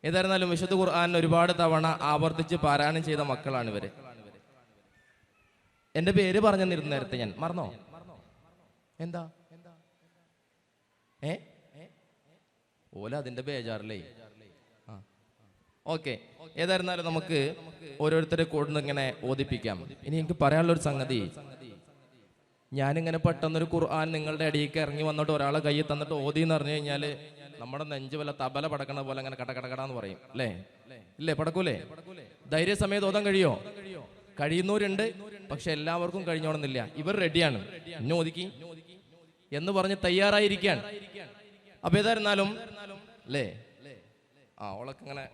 ഏതായിരുന്നാലും വിശുദ്ധ ഖുർആൻ ഒരുപാട് തവണ ആവർത്തിച്ച് പാരായണം ചെയ്ത മക്കളാണ് ഇവര്. എന്റെ പേര് പറഞ്ഞു തന്നിരുന്നു നേരത്തെ, ഞാൻ മറന്നോ? എന്താ ഓല അതിന്റെ ബേജാറില്ലേ? ഓക്കെ, ഏതായിരുന്നാലും നമുക്ക് ഓരോരുത്തരെ കൂടുന്ന ഇങ്ങനെ ഓദിപ്പിക്കാം. ഇനി എനിക്ക് പറയാനുള്ളൊരു സംഗതി, ഞാനിങ്ങനെ പെട്ടെന്നൊരു ഖുർആൻ നിങ്ങളുടെ അടിയിലേക്ക് ഇറങ്ങി വന്നിട്ട് ഒരാളെ കയ്യിൽ തന്നിട്ട് ഓതി എന്ന് പറഞ്ഞു കഴിഞ്ഞാൽ നമ്മുടെ നെഞ്ച് വല്ല തബല പടക്കണ പോലെ അങ്ങനെ കടകടകടാന്ന് പറയും അല്ലേ? ഇല്ലേ, പടക്കൂലേ? ധൈര്യസമയത്ത് ഓതാൻ കഴിയോ? കഴിയുന്നവരുണ്ട്, പക്ഷെ എല്ലാവർക്കും കഴിഞ്ഞോണമെന്നില്ല. ഇവർ റെഡിയാണ്, ഇന്നെ ഒതുക്കി എന്ന് പറഞ്ഞ് തയ്യാറായിരിക്കാൻ. അപ്പൊ ഏതായിരുന്നാലും അല്ലേ, ഓളൊക്കെ ഇങ്ങനെ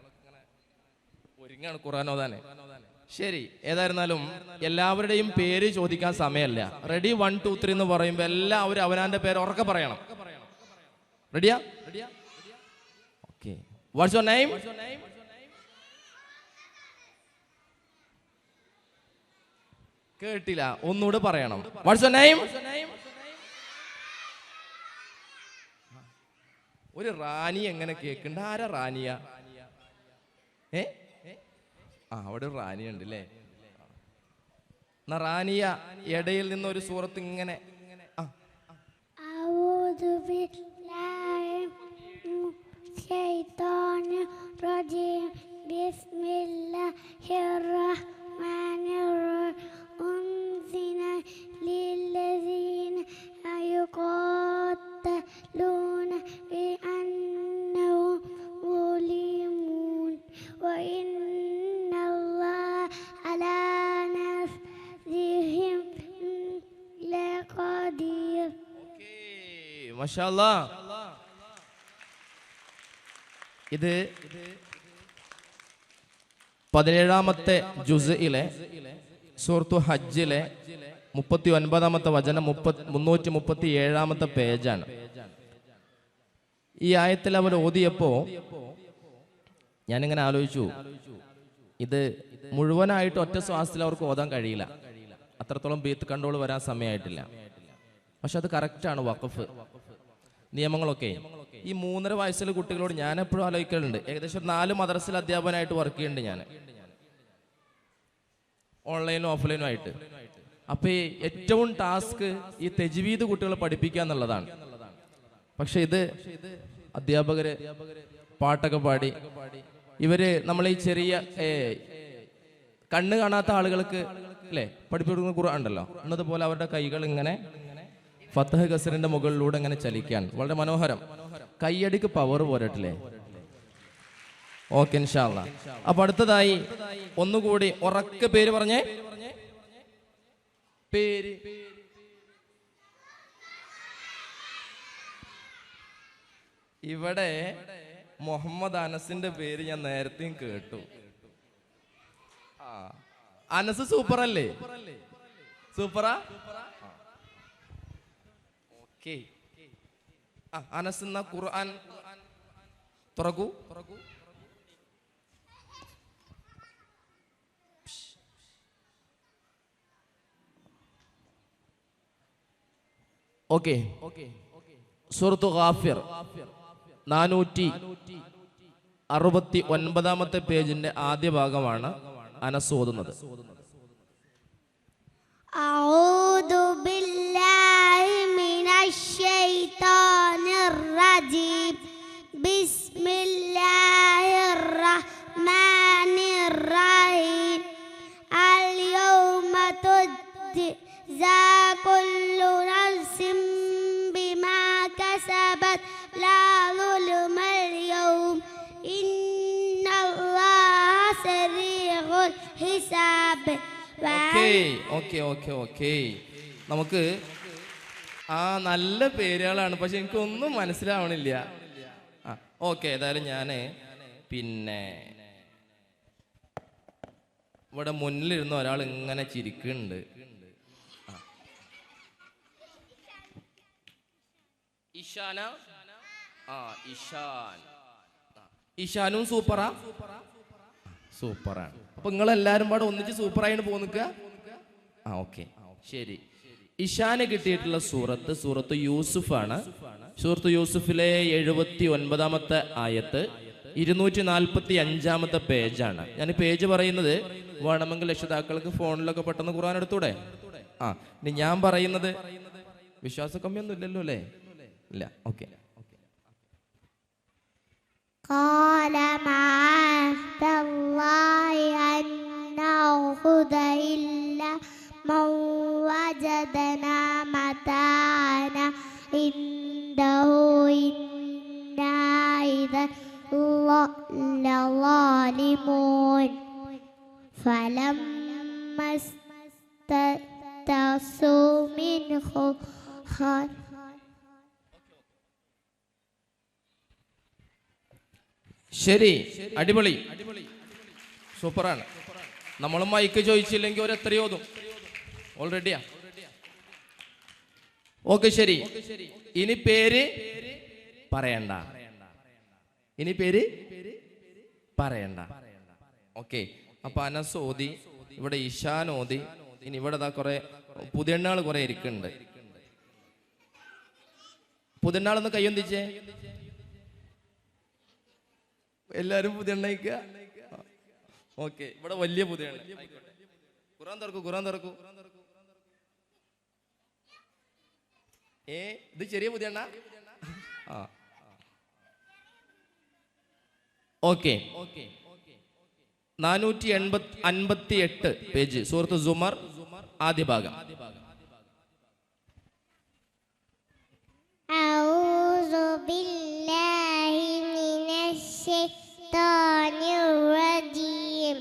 ഒരുങ്ങാണ് ഖുർആൻ ഓതാനെ. ശരി, ഏതായിരുന്നാലും എല്ലാവരുടെയും പേര് ചോദിക്കാൻ സമയമല്ല. റെഡി 1 2 3 എന്ന് പറയുമ്പോ എല്ലാവരും അവനാന്റെ പേര് ഉറക്കെ പറയണം. റെഡിയാ? ഓക്കെ. What's your name? കേട്ടില്ല, ഒന്നുകൂടെ പറയണം. What's your name? ഒരു റാണി എങ്ങനെ കേൾക്കണ്ട? ആരാ റാണിയ? അവിടെ ഒരു റാണി ഉണ്ട് അല്ലേ? റാണിയ ഇടയിൽ നിന്ന് ഒരു സൂറത്ത് ഇങ്ങനെ മാഷാഅല്ലാ. ഇത് 17ാമത്തെ ജുസ്ഇലെ സൂറത്തു ഹജ്ജിലെ 39ാമത്തെ വചനം 337ാമത്തെ പേജാണ്. ഈ ആയത്തിൽ അവർ ഓതിയപ്പോ ഞാനിങ്ങനെ ആലോചിച്ചു, ഇത് മുഴുവനായിട്ട് ഒറ്റ ശ്വാസത്തിൽ അവർക്ക് ഓതാൻ കഴിയില്ല, അത്രത്തോളം ബ്രീത്ത് കൺട്രോൾ വരാൻ സമയമായിട്ടില്ല. പക്ഷെ അത് കറക്റ്റാണ്. വഖഫ് നിയമങ്ങളൊക്കെ ഈ 3.5 വയസ്സിലെ കുട്ടികളോട് ഞാൻ എപ്പോഴും ആലോചിക്കലുണ്ട്. ഏകദേശം 4 മദ്രസയിൽ അധ്യാപകനായിട്ട് വർക്ക് ചെയ്യുന്നുണ്ട് ഞാൻ, ഓൺലൈനും ഓഫ്ലൈനും ആയിട്ട്. അപ്പൊ ഈ ഏറ്റവും ടാസ്ക് ഈ തജ്വീദ് കുട്ടികളെ പഠിപ്പിക്കുക എന്നുള്ളതാണ്. പക്ഷെ ഇത് അധ്യാപകര് പാട്ടൊക്കെ പാടി ഇവര് നമ്മളെ ഈ ചെറിയ കണ്ണ് കാണാത്ത ആളുകൾക്ക് അല്ലേ പഠിപ്പിക്കുന്ന ഖുർആൻ ഉണ്ടല്ലോ, എന്നതുപോലെ അവരുടെ കൈകൾ ഇങ്ങനെ ഫത്തഹ് ഗസറിന്റെ മുകളിലൂടെ ഇങ്ങനെ ചലിക്കാൻ വളരെ മനോഹരം. കൈയടിക്ക് പവർ പോരട്ടില്ലേ? ഓക്കെ, ഇൻഷാ അല്ലാഹ്. അപ്പൊ അടുത്തതായി ഒന്നുകൂടി ഉറക്കെ പേര് പറഞ്ഞേ. പേര് ഇവിടെ മുഹമ്മദ് അനസിന്റെ പേര് ഞാൻ നേരത്തെയും കേട്ടു. അനസ് സൂപ്പർ അല്ലേ? സൂപ്പറാ? ഓക്കെ. അനസ് എന്ന ഖുർആൻ തുറക്കൂ. ഓക്കെ. സൂറത്തു ഗാഫിർ 469ാമത്തെ പേജിന്റെ ആദ്യ ഭാഗമാണ് അനസ് ഓതുന്നത്. അഊദു ബില്ലാഹി മിനശ് ശൈത്വാനിർ റജീം. ബിസ്മില്ലാഹിർ റഹ്മാനിർ റഹീം. അൽ യൗമ തുജ്സാ കുല്ലു നഫ്സിൻ ബിമാ കസബത് ലാ ളുൽമൽ യൗം ഇന്നല്ലാഹ സരീഉൽ ഹിസാബ്. ഓക്കെ. നമുക്ക് നല്ല പേരുകളാണ്, പക്ഷെ എനിക്കൊന്നും മനസ്സിലാവണില്ല. ഓക്കെ, ഏതായാലും ഞാന് പിന്നെ ഇവിടെ മുന്നിലിരുന്ന ഒരാൾ ഇങ്ങനെ ചിരിക്കുന്നുണ്ട്. ഇഷാന. ഇഷാനും സൂപ്പറാ? സൂപ്പറാണ്. അപ്പൊ നിങ്ങളെല്ലാരും പാടെ ഒന്നിച്ച് സൂപ്പറായിട്ട് പോന്നിക്ക. ഓക്കെ, ശരി. ഇഷാന് കിട്ടിയിട്ടുള്ള സൂറത്ത് യൂസുഫ് ആണ്. സൂറത്ത് യൂസുഫിലെ 79ാമത്തെ ആയത്ത്. 245 പേജാണ്. ഞാൻ പേജ് പറയുന്നത് വേണമെങ്കിൽ രക്ഷിതാക്കൾക്ക് ഫോണിലൊക്കെ പെട്ടെന്ന് ഖുർആൻ എടുത്തൂടെ? ഇനി ഞാൻ പറയുന്നത് വിശ്വാസക്കമ്മിയൊന്നും ഇല്ലല്ലോ അല്ലേ? ഇല്ല. ഓക്കെ. قال معاذ الله أن نأخذ إلا من وجدنا متاعنا عنده إنا إذا لظالمون فلما استيأسوا منه ശരി, അടിപൊളി, സൂപ്പറാണ്. നമ്മൾ മൈക്ക് ചോദിച്ചില്ലെങ്കിൽ ഒരു എത്രയോ ഓതും. ഓൾറെഡിയാ? ഓക്കെ, ശരി. ഇനി പേര് പറയണ്ട. ഇനി പേര് പറയണ്ട. ഓക്കെ. അപ്പൊ അനസ് ഓതി, ഇവിടെ ഇഷാൻ ഓതി. ഇനി ഇവിടെ കുറെ പുതിയണ്ണാൾ കുറെ ഇരിക്കുന്നുണ്ട്. പുതിയണ്ണാളൊന്ന് കയ്യൊന്തിച്ചേ. എല്ലാരും പുതിയണ്ണയിക്ക. ഓക്കെ, ഇവിടെ വലിയ പുതിയണ്ണ. ഖുർആൻ തുറക്കൂ, ഖുർആൻ തുറക്കൂ. ഇത് ചെറിയ പുതിയണ്ണ. ഓക്കെ. 458 പേജ്, സൂറത്ത് സുമർ, ആദ്യ ഭാഗം. أعوذ بالله من الشيطان الرجيم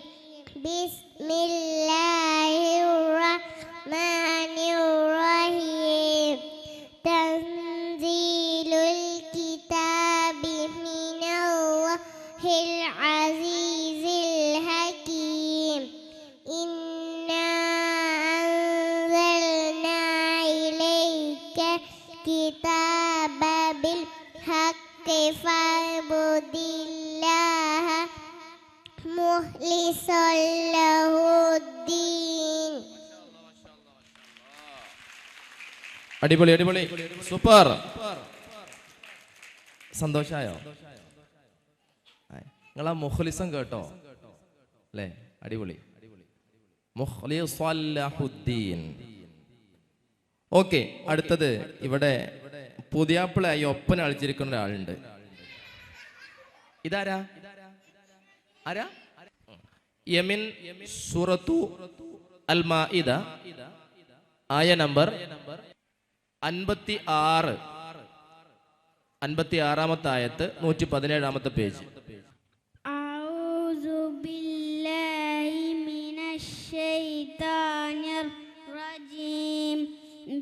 بسم الله الرحمن الرحيم تنزيل الكتاب من الله العزيز الحكيم إنا أنزلنا إليك كتاب بالحق فاعبد الله مخلصا له الدين. അടിപൊളി, അടിപൊളി, സൂപ്പർ. സന്തോഷായോ? നിങ്ങൾ ആ മുഖ്ലിസം കേട്ടോ അല്ലേ? അടിപൊളി. മുഖ്ലിസുദ്ദീൻ. ഓക്കെ, അടുത്തത് ഇവിടെ പുതിയാപ്പിളായി ഒപ്പന കളിച്ചിരിക്കുന്ന ഒരാളുണ്ട്. ഇതാരാ? ആരാ? യമൻ സൂറത്തു അൽ മാഇദ ആയ നമ്പർ 56, 56-ാമത്തെ ആയത്ത്, 117-ാമത്തെ പേജ്. أعوذ بالله من الشيطان الرجيم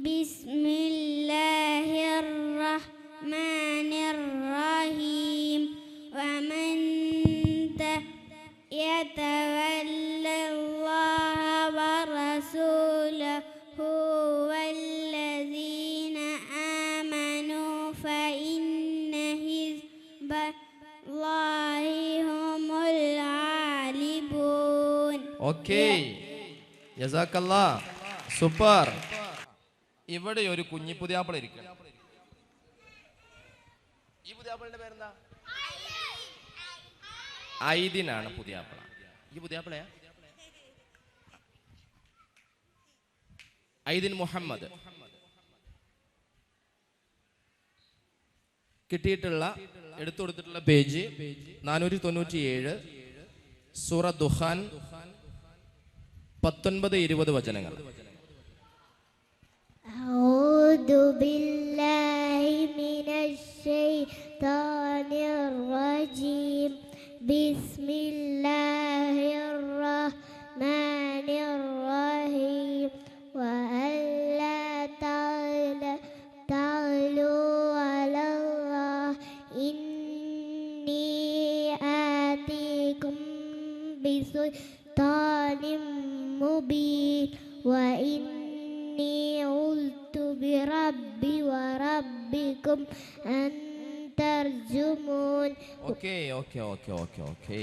بسم الله الرحمن الرحيم ومن يتولى الله ورسوله والذين آمنوا فإن حزب الله هم الغالبون. ഓക്കേ, ജസാക്കല്ലാ, സൂപ്പർ. ഇവിടെ ഒരു കുഞ്ഞി പുതിയാപ്പിള ഇരിക്കണം. ഈ പുതിയാപ്പിളിന്റെ പേരെന്താ? ഐദിനാണ് പുതിയാപ്പിള. ഈ പുതിയാപ്പിളയാ? ഐദിൻ മുഹമ്മദ്. കിട്ടിയിട്ടുള്ള എടുത്തു കൊടുത്തിട്ടുള്ള പേജ് 497, സൂറ ദുഖാൻ, 19-20 വചനങ്ങൾ. أعوذ بالله من الشيطان الرجيم بسم الله الرحمن الرحيم وألا تعلوا على الله إني آتيكم بسلطان مبين وإني عذت بربي وربكم أن ترجمون. Okay okay okay okay okay,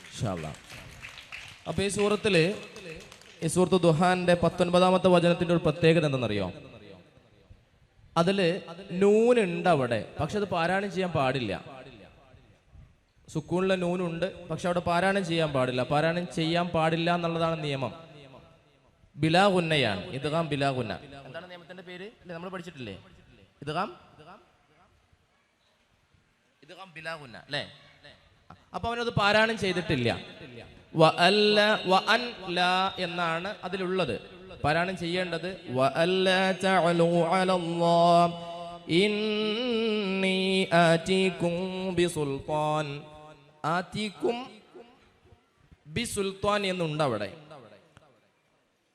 ഇൻഷാല്ലാ. അപ്പൊ ഈ സൂറത്തില്, ഈ സൂറത്ത് ദുഹാന്റെ 19-ാമത്തെ വചനത്തിന്റെ ഒരു പ്രത്യേകത എന്തെന്നറിയോ? അതില് നൂനുണ്ട് അവിടെ, പക്ഷെ അത് പാരായണം ചെയ്യാൻ പാടില്ല. സുക്കൂണിലെ നൂനുണ്ട്, പക്ഷെ അവിടെ പാരായണം ചെയ്യാൻ പാടില്ല. പാരായണം ചെയ്യാൻ പാടില്ല എന്നുള്ളതാണ് നിയമം. ബിലാ ഗുന്നയാണ്, ഇദ്ഗാം ബിലാ ഗുന്ന. എന്താണ് നിയമത്തിന്റെ പേര്? നമ്മൾ പഠിച്ചിട്ടില്ലേ? ഇദ്ഗാം ബിലാ ഗുന്ന അല്ലേ? അപ്പൊ അവനത് പാരായണം ചെയ്തിട്ടില്ല. എന്നാണ് അതിലുള്ളത്. പാരായണം ചെയ്യേണ്ടത് ഇന്നി ആതീകും ബിസുൽത്താൻ. ആതീകും ബിസുൽത്താൻ എന്നുണ്ട് അവിടെ.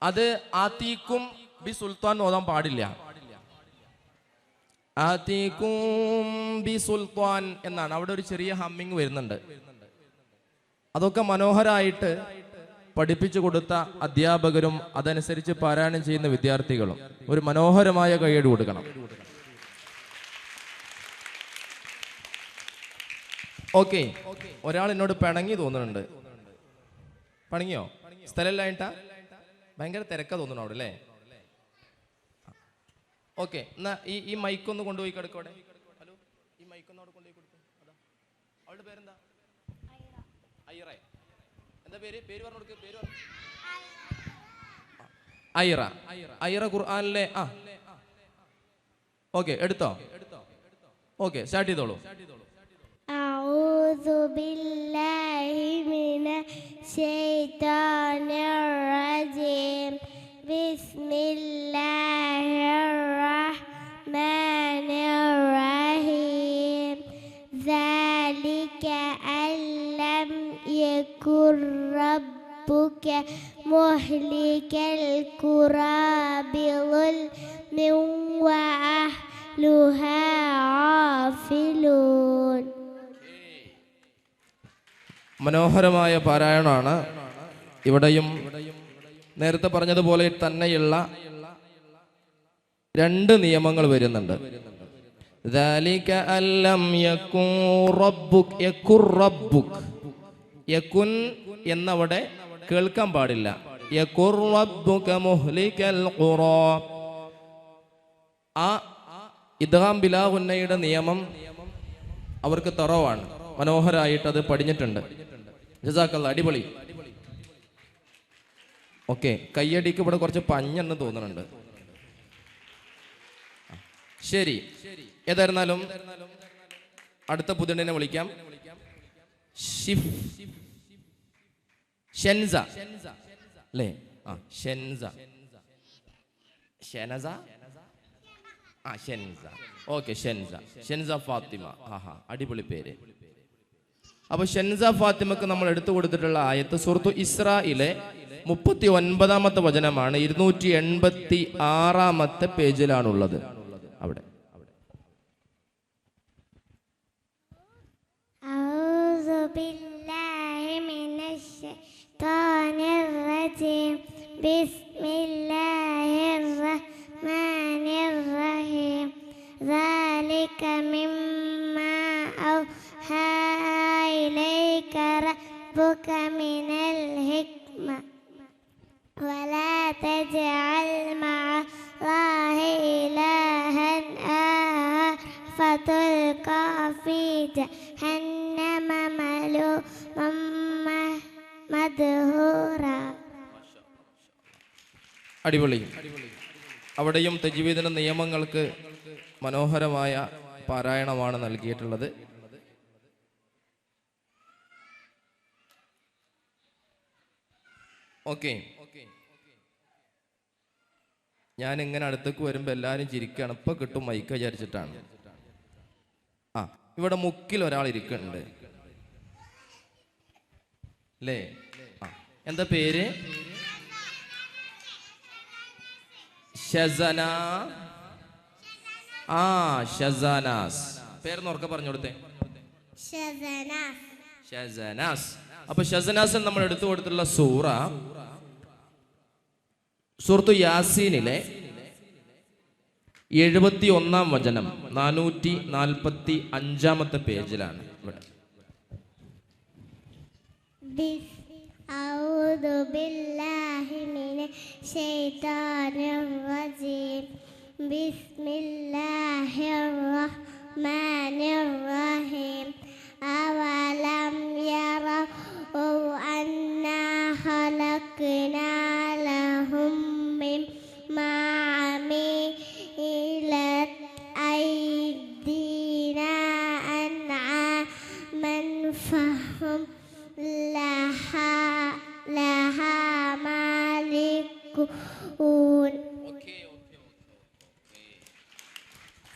അത് ആതീകും ബിസുൽത്താൻ ഓതാൻ പാടില്ല. ആതീകും ബിസുൽത്താൻ എന്നാണ് അവിടെ ഒരു ചെറിയ ഹമ്മിങ് വരുന്നുണ്ട്. അതൊക്കെ മനോഹരമായിട്ട് പഠിപ്പിച്ചു കൊടുത്ത അധ്യാപകരും അതനുസരിച്ച് പാരായണം ചെയ്യുന്ന വിദ്യാർത്ഥികളും ഒരു മനോഹരമായ കൈയ്യടി കൊടുക്കണം. ഓക്കെ, ഒരാൾ എന്നോട് പിണങ്ങി തോന്നുന്നുണ്ട്. പണങ്ങിയോ? സ്ഥലമില്ലായിട്ടാ? ഭയങ്കര തിരക്കാ തോന്നുന്നു അവിടെ അല്ലേ? ഓക്കെ, എന്നാ ഈ മൈക്കൊന്ന് കൊണ്ടുപോയി കിടക്കോടെ. ഹലോ, ഈ മൈക്കൊന്ന് അവിടെ കൊണ്ടുപോയി കൊടുക്കും. അവളുടെ പേരെന്താ? ഐറ. എന്താ പേര്? പേര് പറഞ്ഞു കൊടുക്ക്. പേര് ഐറ. ഐറ ഖുർആനിലെ ഓക്കെ എടുത്തോ? ഓക്കെ, സ്റ്റാർട്ട് ചെയ്തോളൂ. أعوذ بالله من الشيطان الرجيم بسم الله الرحمن الرحيم ذلك أن لم يكن ربك مهلك القرى بظلم وأهلها غافلون. മനോഹരമായ പാരായണമാണ്. ഇവിടെയും നേരത്തെ പറഞ്ഞതുപോലെ തന്നെയുള്ള രണ്ട് നിയമങ്ങൾ വരുന്നുണ്ട്. ذلك أن لم يكن ربك يكن ربك. യകുൻ എന്നവിടെ കേൾക്കാൻ പാടില്ല. യകുർ റബ്ബുക മുഹ്ലികൽ ഖുറാ. ആ ഇദ്ഗാം ബിലാ ഗുന്നയുടെ നിയമം അവർക്ക് തറവാണ്. മനോഹരമായിട്ട് അത് പഠിഞ്ഞിട്ടുണ്ട്. ജസാക്കല്ലാഹ്, അടിപൊളി. ഓക്കെ, കയ്യടിക്ക് ഇവിടെ കുറച്ച് പഞ്ഞെന്ന് തോന്നുന്നുണ്ട്. ശരി, ഏതായിരുന്നാലും അടുത്ത പുതിയനെ വിളിക്കാം. ഷെൻസ അല്ലേ? ഷെൻസ, ഷെനസ, ഷെൻസ. ഓക്കെ, ഷെൻസ ഫാത്തിമ. അടിപൊളി പേര്. അപ്പൊ ഷെൻസ ഫാത്തിമക്ക് നമ്മൾ എടുത്തു കൊടുത്തിട്ടുള്ള ആയത്ത് സൂറത്തു ഇസ്രായിലെ 39-ാമത്തെ വചനമാണ്. 286-ാമത്തെ പേജിലാണുള്ളത്. അവിടെ أعوذ بالله من الشيطان الرجيم بسم الله الرحمن الرحيم ذلك مما أوحى إليك ربك من الحكمة ولا تجعل مع الله إلها آخر فتلقى في جهنم ملوما مدحورا. അടിപൊളി. അവിടെയും തജ്വീദിന്റെ നിയമങ്ങൾക്ക് മനോഹരമായ പാരായണമാണ് നൽകിയിട്ടുള്ളത്. ഓക്കെ, ഞാൻ ഇങ്ങനെ അടുത്തേക്ക് വരുമ്പോ എല്ലാരും ചിരിക്കുകയാണ്. ഇപ്പൊ കിട്ടും മൈക്ക് വിചാരിച്ചിട്ടാണ്. ഇവിടെ മുക്കിൽ ഒരാൾ ഇരിക്കുന്നുണ്ട് അല്ലേ? എന്താ പേര്? ഷസന. ഷസനാസ്. പേരെന്ന് ഉറക്കെ പറഞ്ഞു കൊടുത്തേ. ഷസനാസ്. അപ്പൊ ഷസനാസ് നമ്മൾ എടുത്തു കൊടുത്തിട്ടുള്ള സൂറത്തു യാസീനിലെ 71-ാം വചനം 445-ാമത്തെ പേജിലാണ്. ഇവിടെ أعوذ بالله من الشيطان الرجيم بسم الله الرحمن الرحيم أولم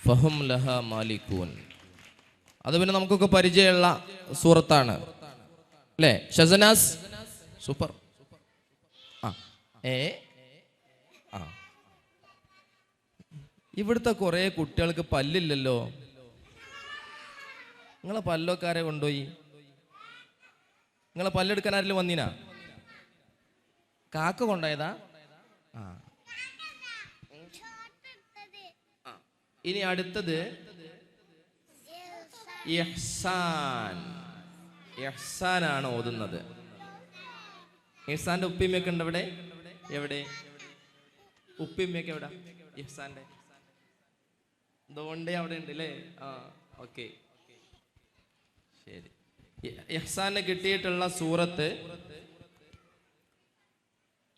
ഫഹും ലഹ മാലികൂൻ. അത് പിന്നെ നമുക്കൊക്കെ പരിചയമുള്ള സൂറത്താണ് അല്ലേ? ഷസനാസ് സൂപ്പർ. ആ ഇവിടുത്തെ കുറെ കുട്ടികൾക്ക് പല്ലില്ലല്ലോ. നിങ്ങളെ പല്ലൊക്കെ ആരെ കൊണ്ടുപോയി? നിങ്ങളെ പല്ലെടുക്കാൻ ആരെങ്കിലും വന്നിനാ? കാക്ക കൊണ്ടുപോയതാ? ആ. ഇനി അടുത്തത് ഇഹ്സാൻ. ഇഹ്സാനാണ് ഓതുന്നത്. ഇഹ്സാന്റെ ഉപ്പിമ്മയൊക്കെ ഉണ്ട് അവിടെ. എവിടെ ഉപ്പിമ്മയൊക്കെ എവിടെ? ഇഹ്സാന്റെ ദോണ്ടേ അവിടെ ഉണ്ട് അല്ലേ? ആ, ഓക്കെ, ശരി. ഇഹ്സാന് കിട്ടിയിട്ടുള്ള സൂറത്ത്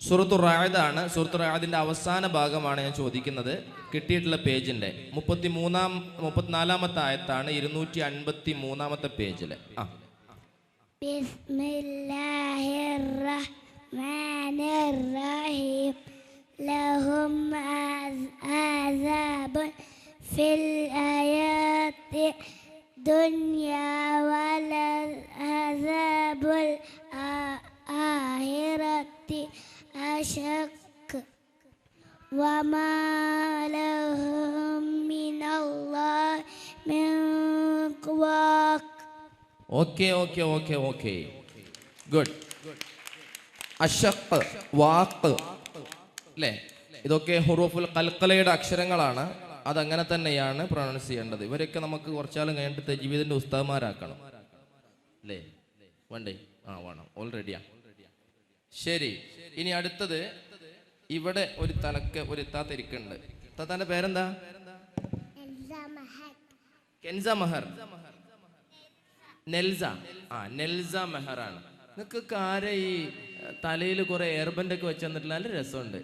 സൂറത്തു റാഅദാണ്. സൂറത്തു റാഅദിന്റെ അവസാന ഭാഗമാണ് ഞാൻ ചോദിക്കുന്നത്. കിട്ടിയിട്ടുള്ള പേജിന്റെ 34-ാമത്തെ ആയത്താണ്, 253-ാമത്തെ പേജില്. ബിസ്മില്ലാഹിർറഹ്മാനിർറഹീം. ലഹും അസാബുൻ ഫിൽ ഹയാത്തി ദുനിയ വലൽ അസാബുൽ ആഖിറത്തി അശഖ് വമാ ലഹും മിനല്ലാഹി മിൻ ഖവാഖ്. Okay okay okay okay, good. അശഖ്, വാഖ് അല്ലേ? ഇതൊക്കെ ഹുറൂഫുൽ ഖൽഖലയുടെ അക്ഷരങ്ങളാണ്. അതങ്ങനെ തന്നെയാണ് പ്രൊനൗൺസ് ചെയ്യേണ്ടത്. ഇവരൊക്കെ നമുക്ക് കുറച്ചാലും കഴിഞ്ഞിട്ട് തജ്വീദിന്റെ ഉസ്താദ്മാരാക്കണം അല്ലേ? വേണ്ടേ? ആ, വേണം. ഓൾറെഡിയാ. ശരി. ഇനി അടുത്തത്, ഇവിടെ ഒരു തലക്ക് ഒരു ഇത്താത്ത ഇരിക്കുന്നുണ്ട്. ഇത്താത്താന്റെ പേരെന്താ? കെൻസ മെഹർ. നെൽസ. ആ, നെൽസ മെഹറാണ്. നിങ്ങൾക്ക് കാരെ ഈ തലയിൽ കുറെ എയർബൻഡ് ഒക്കെ വെച്ച് തന്നിട്ടില്ല, നല്ല രസമുണ്ട്.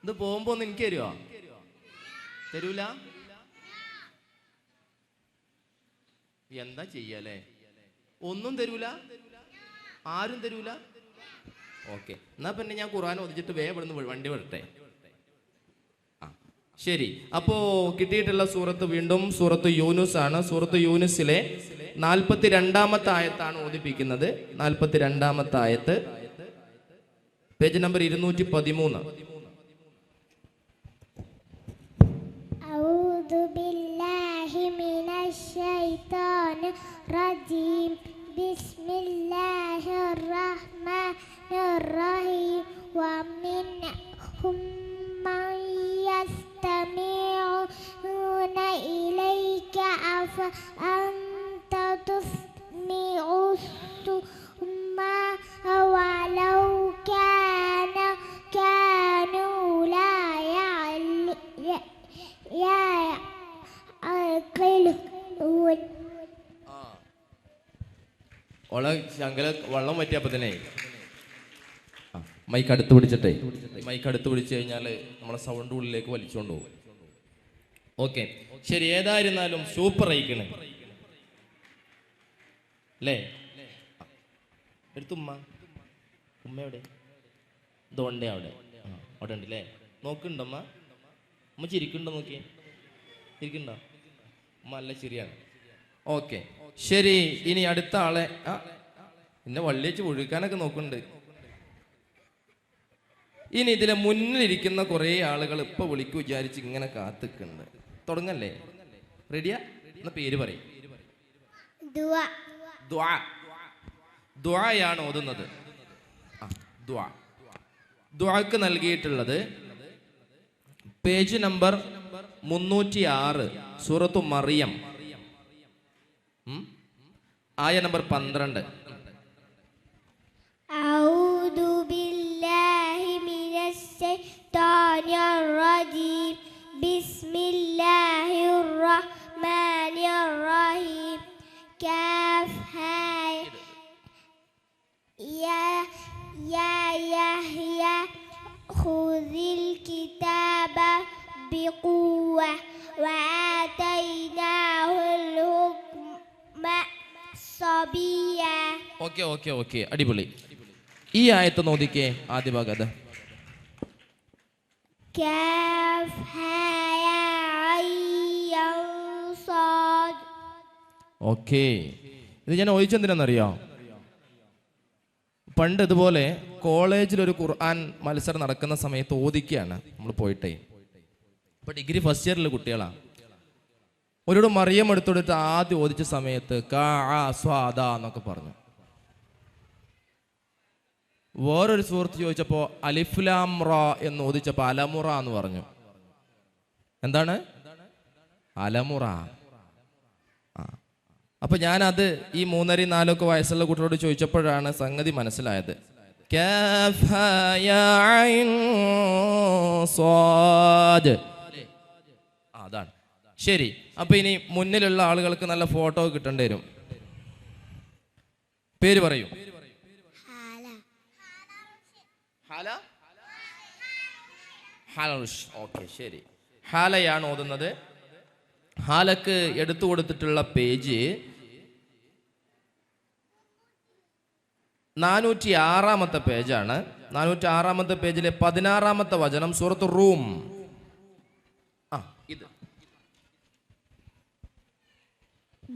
ഇത് പോകുമ്പോ ഒന്ന് എനിക്ക് തരുമോ? തരൂല? എന്താ ചെയ്യല്ലേ? ഒന്നും തരൂല, ആരും തരൂല. ഓക്കെ, എന്നാ പിന്നെ ഞാൻ ഖുർആൻ ഓതിച്ചിട്ട് വേഗം ഇവിടുന്ന് വണ്ടി വരട്ടെ. ആ, ശരി. അപ്പോ കിട്ടിയിട്ടുള്ള സൂറത്ത് വീണ്ടും സൂറത്ത് യൂനുസ് ആണ്. സൂറത്ത് യൂനുസിലെ 42-ാമത്തെ ആയത്താണ് ഓതിപ്പിക്കുന്നത്. 42-ാമത്തെ ആയത്ത്, പേജ് നമ്പർ 213. അഊദു ബില്ലാഹി മിനശ് ശൈത്താനിർ റജീം. ബിസ്മില്ലാഹിർ റഹ്മാനിർ റഹീം. വമിൻഹും മൻ യസ്തമിഊന ഇലൈക അഫഅൻത തുസ്മിഉ സുമ്മ വലൗ കാനൂ ലാ യഅഖിലൂൻ. ഓളെ ശങ്കല വെള്ളം പറ്റിയപ്പോ തന്നെ മൈക്ക് അടുത്ത് പിടിച്ചിട്ടേ, മൈക്ക് അടുത്ത് പിടിച്ചു കഴിഞ്ഞാൽ നമ്മളെ സൗണ്ട് ഉള്ളിലേക്ക് വലിച്ചുകൊണ്ട് പോകും. ഓക്കെ, ശരി. ഏതായിരുന്നാലും സൂപ്പർ ആയിക്കണേ അല്ലേ? എടുത്തുമ്മ, ഉമ്മ എവിടെ? ദോണ്ടേ അവിടെ. അവിടെ ഉണ്ട് അല്ലേ? നോക്കുന്നുണ്ടമ്മ? ഉമ്മ ചിരിക്കുന്നുണ്ടോ? നോക്കിയേ, ഇരിക്കുന്നുണ്ടോ? ഉമ്മ നല്ല ശരിയാണ്. ഓക്കെ, ശരി. ഇനി അടുത്ത ആളെ എന്നെ വള്ളി വെച്ച് ഒഴുക്കാനൊക്കെ നോക്കുന്നുണ്ട്. ഇനി ഇതിലെ മുന്നിലിരിക്കുന്ന കുറേ ആളുകൾ ഇപ്പൊ വിളിക്കു വിചാരിച്ച് ഇങ്ങനെ കാത്തിക്കുന്നുണ്ട്. തുടങ്ങല്ലേ? റെഡിയാ? എന്ന പേര് പറയും. ദുആയാണ് ഓതുന്നത്. ദുആക്ക് നൽകിയിട്ടുള്ളത് പേജ് നമ്പർ 306, സൂറത്തു മറിയം, ആയ നമ്പർ 12. അഊദു ബില്ലാഹി മിനശ് ശൈത്താനിർ റജീം. ബിസ്മില്ലാഹിർ റഹ്മാനിർ റഹീം. കാഫ് ഹാ യാ യഹ്യ ഖുദിൽ കിതാബ ബിഖുവ വആതൈനാഹുൽ ഹുക്മ സബിയ. ഓക്കെ ഓക്കെ ഓക്കെ, അടിപൊളി. ഈ ആയത്ത് നോദിക്കേ, ആദ്യ ഭാഗത്ത്. കാഫ് ഹാ യ ഓക്കെ, ഇത് ഞാൻ ഓദിച്ചെന്തിനാണെന്നറിയോ? പണ്ട് ഇതുപോലെ കോളേജിലൊരു ഖുർആൻ മത്സരം നടക്കുന്ന സമയത്ത് ഓദിക്കുകയാണ് നമ്മൾ പോയിട്ടേ. ഇപ്പൊ ഡിഗ്രി ഫസ്റ്റ് ഇയറിലെ കുട്ടികളാണ്. ഒരോട് മറിയം എടുത്തെടുത്ത് ആദ്യം ഓദിച്ച സമയത്ത് കാ സ്വാദ എന്നൊക്കെ പറഞ്ഞു. വേറൊരു സുഹൃത്ത് ചോദിച്ചപ്പോൾ അലിഫ്ലാം റ എന്ന് ഓദിച്ചപ്പോൾ അലമുറ എന്ന് പറഞ്ഞു. എന്താണ് അലമുറ? അപ്പൊ ഞാനത് ഈ 3-4 വയസ്സുള്ള കുട്ടികളോട് ചോദിച്ചപ്പോഴാണ് സംഗതി മനസ്സിലായത്. അതാണ് ശരി. അപ്പൊ ഇനി മുന്നിലുള്ള ആളുകൾക്ക് നല്ല ഫോട്ടോ കിട്ടേണ്ടി വരും. പേര് പറയൂ. ഓക്കെ, ശരി. ഹാലയാണ് ഓതുന്നത്. ഹാലക്ക് എടുത്തു കൊടുത്തിട്ടുള്ള പേജ് 406 പേജാണ്. 406 പേജിലെ 16 വചനം സൂറത്ത് റൂം. ഇത്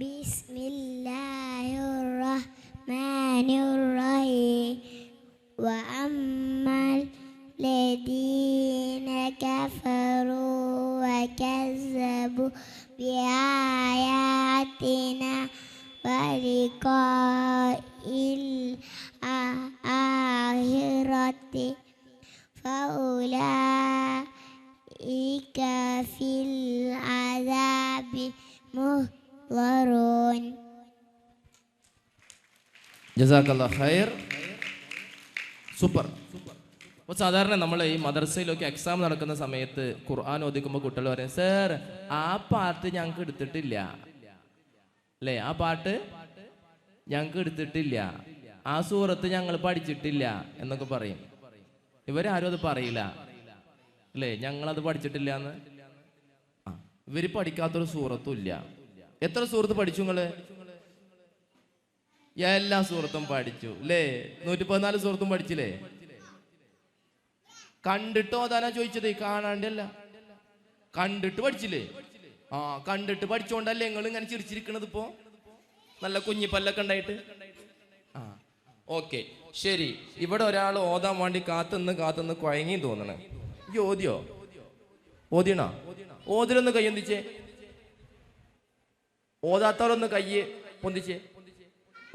ബിസ്മില്ലാഹിർറഹ്മാനിർറഹീം വഅമ്മൽ ലദീന കഫറൂ വകസ്സബു ബിആയാതിന വലിഖാഇൽ ആഖിറതി ഫൗലായിക ഫിൽ അദാബി മുഹ്ളറൂൻ. ജസാക്കല്ലാഹ് ഖൈർ. സൂപ്പർ. അപ്പോൾ സാധാരണ നമ്മൾ ഈ മദ്രസയിലൊക്കെ എക്സാം നടക്കുന്ന സമയത്ത് ഖുർആൻ ഓദിക്കുമ്പോൾ കുട്ടികൾ പറയും, സർ ആ പാട്ട് ഞങ്ങൾക്ക് എടുത്തിട്ടില്ല അല്ലേ, ആ പാട്ട് ഞങ്ങൾക്ക് എടുത്തിട്ടില്ല, ആ സൂറത്ത് ഞങ്ങൾ പഠിച്ചിട്ടില്ല എന്നൊക്കെ പറയും. ഇവരാരും അത് പറയില്ല അല്ലേ, ഞങ്ങളത് പഠിച്ചിട്ടില്ല എന്ന്. ഇവര് പഠിക്കാത്തൊരു സൂറത്തും ഇല്ല. എത്ര സൂറത്ത് പഠിച്ചു നിങ്ങള്? എല്ലാ സൂറത്തും പഠിച്ചു അല്ലേ? 114 സൂറത്തും പഠിച്ചില്ലേ? കണ്ടിട്ട് ഓതാനാ ചോദിച്ചത്, കാണാണ്ടല്ല. കണ്ടിട്ട് പഠിച്ചില്ലേ? കണ്ടിട്ട് പഠിച്ചോണ്ടല്ലേ നിങ്ങൾ ഇങ്ങനെ ചിരിച്ചിരിക്കണത് ഇപ്പോ, നല്ല കുഞ്ഞിപ്പല്ലൊക്കെ ഉണ്ടായിട്ട്. ഓക്കെ, ശരി. ഇവിടെ ഒരാൾ ഓതാൻ വേണ്ടി കാത്തുനിന്ന് കുഴങ്ങി തോന്നണേ. ഈ ഓതിയോ? ഓതിയണോ? ഓതിലൊന്ന് കൈ പൊന്തിച്ചേ. ഓതാത്തവരൊന്ന് കൈ പൊന്തിച്ചേ.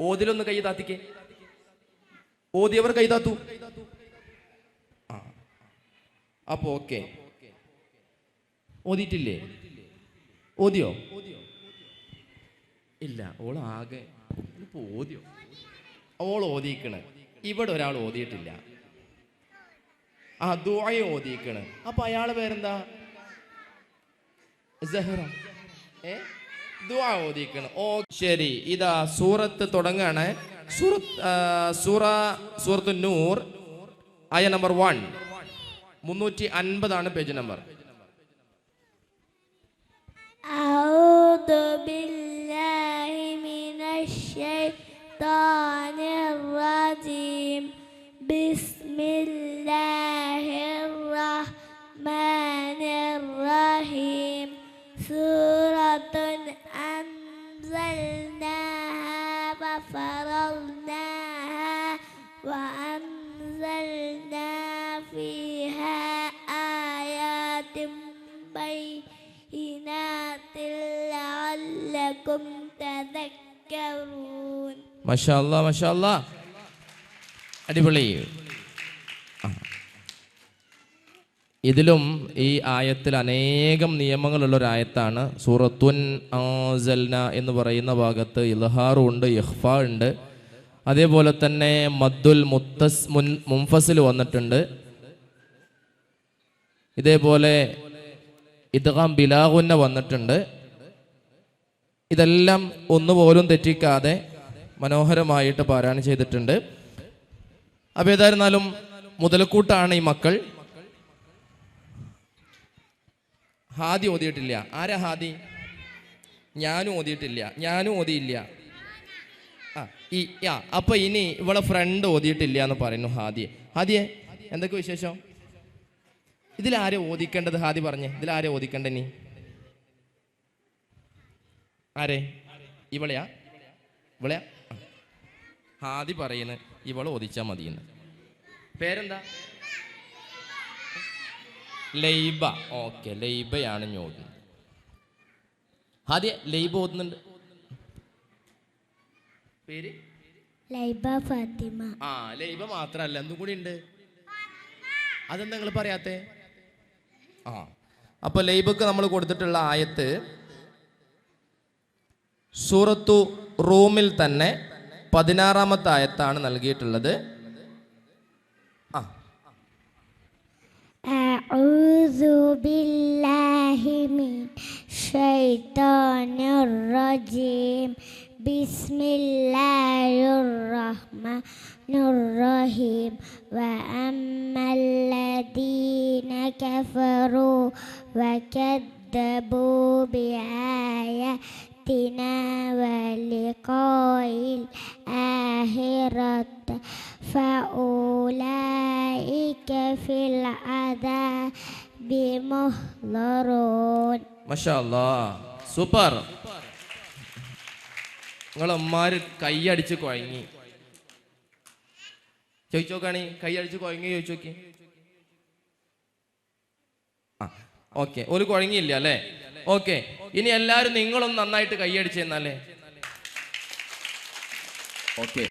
ഓതിലൊന്ന് കൈ താത്തിക്കേ. ഓതിയവർ കൈ താത്തു. അപ്പൊ ഓക്കെ. ഓതിയിട്ടില്ലേ? ഓതിയോ? ഇല്ല. ഓളാകെ ഇപ്പൊ ഓതിയോ? ഓൾ ഓതിക്കണ്. ഇവിടെ ഒരാൾ ഓതിയിട്ടില്ല. ദുആ ഓതിക്കണ്. അപ്പൊ അയാളെ പേരെന്താ? സഹറ. ദുആ ഓതിക്കണ്. ഓ ശരി. ഇതാ സൂറത്ത് തുടങ്ങാണ്. സൂറത്ത് നൂർ ആയ നമ്പർ 1 350 പേജ് നമ്പർ. അഊദു ബില്ലാഹി മിനശ് ശൈത്വാനിർ റജീം. ബിസ്മില്ലാഹിർ റഹ്മാനിർ റഹീം. സൂറത്തുൻ അൻസൽനാഹാ വഫറദ്നാഹാ വഅൻസൽനാ ഫീഹാ ആയാതിൻ ബൈനാതിൻ ലഅല്ലകും തദക്കറൂൻ. മാഷാ അല്ലാഹ്, മാഷാ അല്ലാഹ്. അടിപൊളി. ഇതിലും ഈ ആയത്തിൽ അനേകം നിയമങ്ങളുള്ളൊരായത്താണ്. സൂറത്തുൻ അൻസൽന എന്ന് പറയുന്ന ഭാഗത്ത് ഇൽഹാറും ഉണ്ട്, ഇഖ്ഫാ ഉണ്ട്. അതേപോലെ തന്നെ മദ്ദുൽ മുൻഫസിൽ വന്നിട്ടുണ്ട്. ഇതേപോലെ ഇദ്ഗാം ബിലാഗുന്ന വന്നിട്ടുണ്ട്. ഇതെല്ലാം ഒന്നുപോലും തെറ്റിക്കാതെ മനോഹരമായിട്ട് പാരായണം ചെയ്തിട്ടുണ്ട്. അപ്പോൾ ഏതായിരുന്നാലും മുതൽക്കൂട്ടാണ് ഈ മക്കൾ. ഹാദി ഓതിയിട്ടില്ല. ആരാ ഹാദി? ഞാനും ഓതിയിട്ടില്ല. ഞാനും ഓതിയില്ല. അപ്പൊ ഇനി ഇവളെ ഫ്രണ്ട് ഓതിയിട്ടില്ല എന്ന് പറയുന്നു ഹാദിയെ. ഹാദിയെ എന്തൊക്കെ വിശേഷം? ഇതിലാരെ ഓദിക്കേണ്ടത്? ഹാദി പറഞ്ഞേ, ഇതിലാരെ ഓദിക്കേണ്ട? നീ ആരെ? ഇവളെയാ ഇവളെയാ ഹാദി പറയുന്നത് ഇവളെ ഓദിച്ചാൽ മതിയെന്ന്. പേരെന്താ? ലൈബ. ഓക്കെ, ലൈബയാണ് ഞാൻ ഓതുന്നത്. ഹാദി ലൈബ ഓതുന്നുണ്ട്. പേര് ലൈബ ഫാത്തിമ. ആ, ലൈബ മാത്രല്ല, എന്തും കൂടി ഉണ്ട്. അതെന്താ നിങ്ങൾ പറയാത്തെ? ആ, അപ്പൊ ലൈബക്ക് നമ്മൾ കൊടുത്തിട്ടുള്ള ആയത്ത് സൂറത്തു റൂമിൽ തന്നെ 16-ാമത്തെ ആയത്താണ് നൽകിയിട്ടുള്ളത്. ആ, അഊദു ബില്ലാഹി മിനശ്ശൈത്വാനിർ റജീം. ബിസ്മില്ലാഹിർ റഹ്മാനിർ റഹീം. വഅമ്മല്ലദീന കഫറൂ വകദ്ദബൂ ബിആയാതിനാ വലിഖാഇൽ ആഖിറത്തി ഫഊലൈക ഫിൽ അദാബി മുഹ്ളറൂൻ. മാഷാ അല്ലാഹ്, സൂപ്പർ. നിങ്ങളമ്മാര് കൈയടിച്ച് കുഴങ്ങി. ചോദിച്ചോക്കാണി, കൈയടിച്ച് കുഴങ്ങി ചോദിച്ചോക്കി. ആ, ഓക്കെ, ഒരു കുഴങ്ങിയില്ല അല്ലേ? ഓക്കെ, ഇനി എല്ലാവരും നിങ്ങളൊന്ന് നന്നായിട്ട് കൈയടിച്ചെന്നാലേ. ഓക്കെ.